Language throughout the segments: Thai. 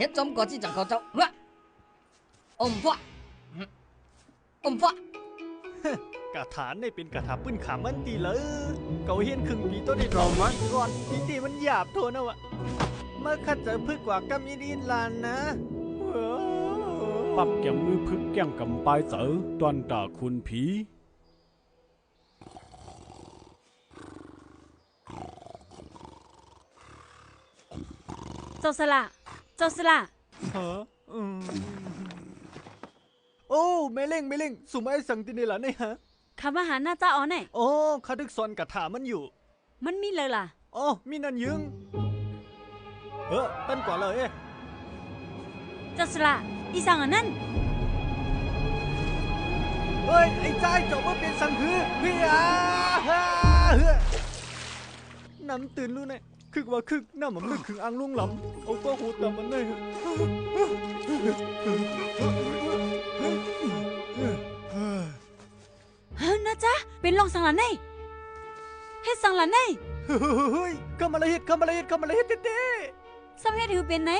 เฮ็ดจอมก่อที่จังเขาเจ้าเฮ้ยอมฟ้าอมฟ้าก ระถานได้เป็นกระถาปืนขามันตีเลยเกาเฮียนครึ่งปีตัวได้รอมาก่อนทีตีมันหยาบโทนเอาวะเมื่อขัดจะพึกกว่ากำยินลานนะปับแกมมือพึกแก้งกำปลายเสือตอนด่าคุณผีเจ้าสละฮะโอ้ไม่เล่งสุมาไอ้สังตินี่ล่ะเนี่ยฮะคำว่าหาหน้าเจ้าอ๋อเนี่ยโอ้ข้าดึกซอนกระถามันอยู่มันมีเลยล่ะอ๋อมีนั่นยึงตั้นกว่าเลยเจ้าสละอีสังอันนั้นเฮ้ยไอ้ใจจบว่าเป็นสังคือพี่น้ำตื่นรู้เนี่ยคึกว่าคึกน้ำมันลึกถึงอ่างลุงหลำเอาก็หูตามมันได้นะจ๊ะเป็นลองสังหลันนี่เฮ็ดสังหลันนี่เฮ้ยเข้ามาละเฮ็ดเต้สังเฮ็ดหือเป็นไหน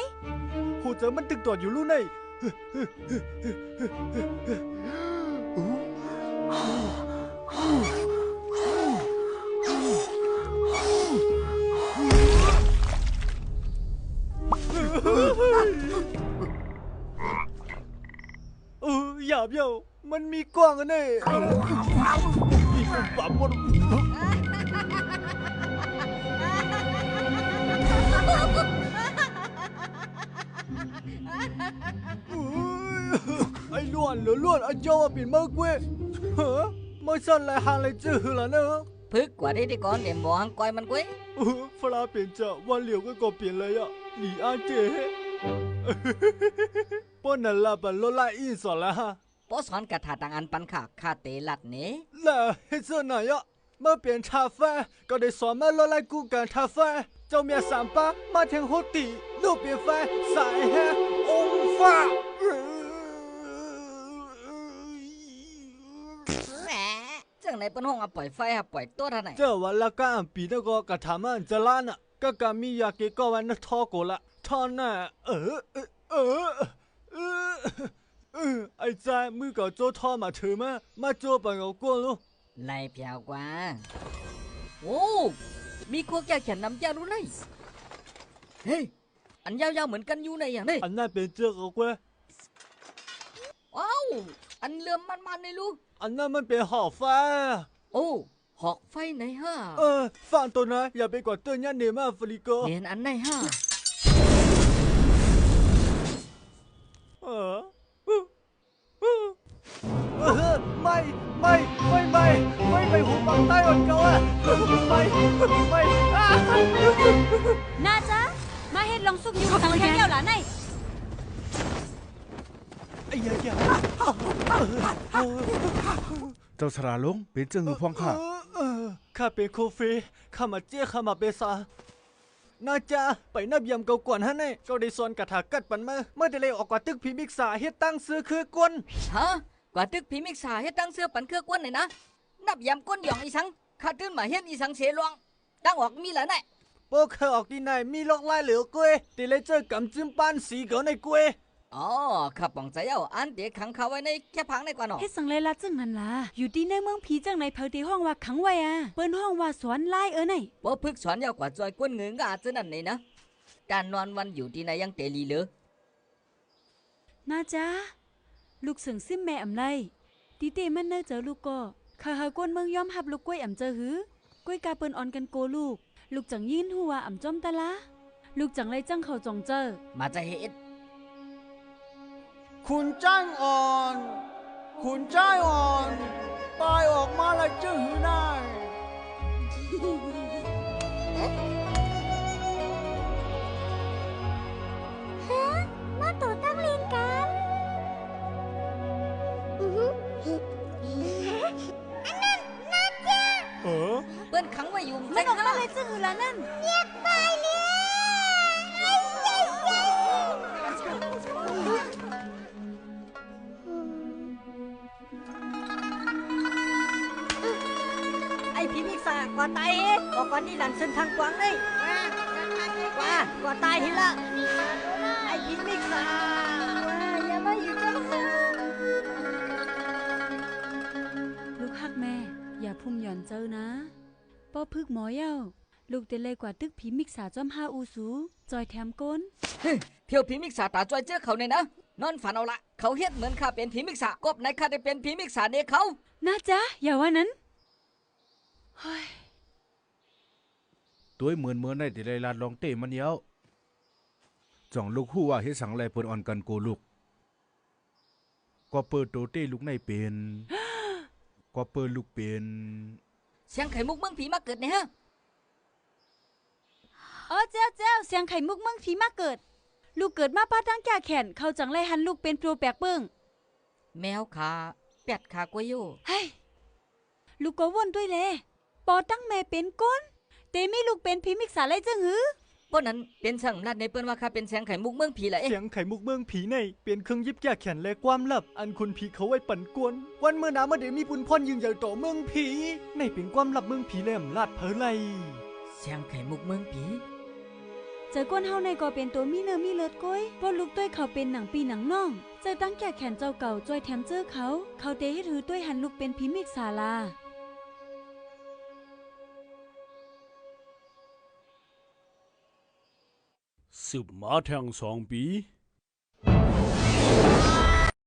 หูเจอมันตึกตอดอยู่รู้ในหยาบเย้ามันมีกว้างอันนี้มีคนปากบนไอ้ล้วนอันเจ้าว่าเป็นมากเว้ยไม่สั่นเลยห่างเลยจื้อละเนอะพึกกว่าได้ก่อนเดี๋ยวหมอหังก้อยมันกุ้ยฟลาเปลี่ยนจะวันเหลียวก็เปลี่ยนเลยอ่ะหนีอาเจ๊ป้อนนั่นละบันโลไลอินสอนละฮะป้อสอนกระถาต่างอันปันขาคาเตลัดเนี่ยล่ะเฮ็ดเสื้อหน่อยอ่ะเมื่อเปลี่ยนชาแฟก็ได้สอนมาโลไลกูกันชาแฟเจ้าเมียสามป้ามาเทียงโฮตีลูกเปลี่ยนไฟสายแฮองฟ้าแหมจังไหนเป็นห้องปล่อยไฟปล่อยตัวท่านไหนเจ้าวันละก้ามปีนก็กระถามันจะล้านอ่ะก็กามียาเกก็วันนทอโกละทอน่ะไอ้ใจมือก็โจทอมาถือมาโจปังเอากวนลูไล่เพียวกว่าโอ้มีพวกแกเขียนน้ำยารู้เลยเฮ้ยอันยาวๆเหมือนกันอยู่ในอย่างนี้อันนั้นเป็นเจ้าเอากวนว้าวอันเลื่อมมันในลูกอันนั้นมันเป็นหอกไฟโอ้หอกไฟไหนฮะฟังตัวนะอย่าไปกดเตือนยันเนมาฟริโกเรียนอันไหนฮะไม่หูฟังใต้อ่อนเก่าอ่ะไม่น่าจะมาเฮ็ดลองซุกอยู่สังแค่เดียวหล่ะนี่ไอ้ยาเจ้าสระลงเป็นเจ้าหือพองข้าเป็นโคเฟข้ามาเจ้าข้ามาเบซาน่าจะไปนับยำเก่ากวนฮะเนี่ยก็ได้สอนกระถากัดปันมาเมื่อได้เลยออกกว่าตึกพิมิกษาเฮ็ดตั้งซื้อคือกวนฮะกว่าตึกพิมิกษาเฮ็ดตั้งซื้อปันคือกวนเลยนะนับยำก้นหยองอีสังข้าตื่นมาเฮ็ดอีสังเสียลวงตั้งออกมีแล้วไหนพวกเขาออกที่ไหนมีลอกไล่เหลือกุ้ยตีเลยเจอกำจิ้มป้านสีเก๋ในกุ้ยอ๋อข้าปองใจเอาอันเดี๋ยวขังเขาไว้ในแค่พังในกว่าหนอเฮ็ดสังไรละจังนั้นล่ะอยู่ที่ในเมืองผีจังในเผาที่ห้องว่าขังไว้อ่ะเปิ้นห้องว่าสวนไล่ไหนว่าพึกสอนยาวกว่าจอยก้นเงือกอาจจะนั่นนี่นะการนอนวันอยู่ที่ไหนยังเตลีเหลือน่าจ้าลูกเสียงซิมแม่อำไรตีเตมันเนอเจอลูกก็ข้าหากวนเมืองยอมหับลูกกล้วยอ่ำเจอหือกล้วยกาเปิ้นอ่อนกันโกลูกจังยินหัวอ่ำจอมตะละลูกจังไรจังเขาจองเจอมาจะเฮ็ดคุณจ้างอ่อนตายออกมาแล้วจื้อหือนายมาต่อตั้งเรียนกันอันนั้นน่าจะเปิ้นขังไว้อยู่ไม่ออกมาเลยจื้อหือละนั่นเรียกไปเลยไอ้พี่มิกษากว่าตายบอกก่อนนี่หลันเส้นทางกวางเลยกว่าตายเห็นละไอ้พี่มิก อพึกหมอเย้าลูกเตเลยกว่าตึกผีมิกษาจอมห้าอูสูจอยแถมก้น เฮ้ยเที่ยวผีมิกษาตาจ้อยเจอเขาเนี่ยนะนอนฝันเอาละเขาเฮ็ดเหมือนข้าเป็นผีมิกษากบในข้าได้เป็นผีมิกษาเด็กเขา น่าจ๊ะอย่าว่านั้นเฮ้ย ตัวเหมือนเมื่อในที่ไรลาดลองเต้มันเย้าจ่องลูกฮู้ว่าเฮ็ดสังไรเปิ้นอ่อนกันโกลูกก็เปิดโตเต้ลูกในเป็น ก็เปิดลูกเป็น เสียงไข่มุกเมืองผีมาเกิดเนี่ยฮะ อ๋อเจ้าเจ้าเสียงไข่มุกเมืองผีมาเกิด ลูกเกิดมาป้าตั้งแก่แขนเขาจังไรหันลูกเป็นโปรแปลกเบิ้ง แมวขาเป็ดขากวยอยู่ เฮ้ยลูกก็ว่นด้วยแลปอตั้งแม่เป็นก้นเตมีลูกเป็นผีมิกษาไรจังหือ เพราะนั้นเป็นช่างลัดในเปิ้นว่าข้าเป็นเสียงไข่มุกเมืองผีแหละเอ๊ะ เสียงไข่มุกเมืองผีในเป็นเครื่องยิบแก้แขนและความลับ อันคุณผีเขาไว้ปั่นกวน วันเมื่อหนามาเดี๋ยวมีปุนพ่อนยิงใหญ่ต่อเมืองผีในเป็นความลับเมืองผีแหลมลาดเพอไล เสียงไข่มุกเมืองผี เจอก้นเฮาในก็เป็นตัวมีเนื้อมีเลือดก้อยเพราะลูกต้วยเขาเป็นหนังปีหนังน่องเจอตั้งแก่แขนเจ้าเก่าจอยแถมเจอเขาเตให้ถือต้วยหันลูกเป็นผีมิกษาลา สืบมาแทง2 ปี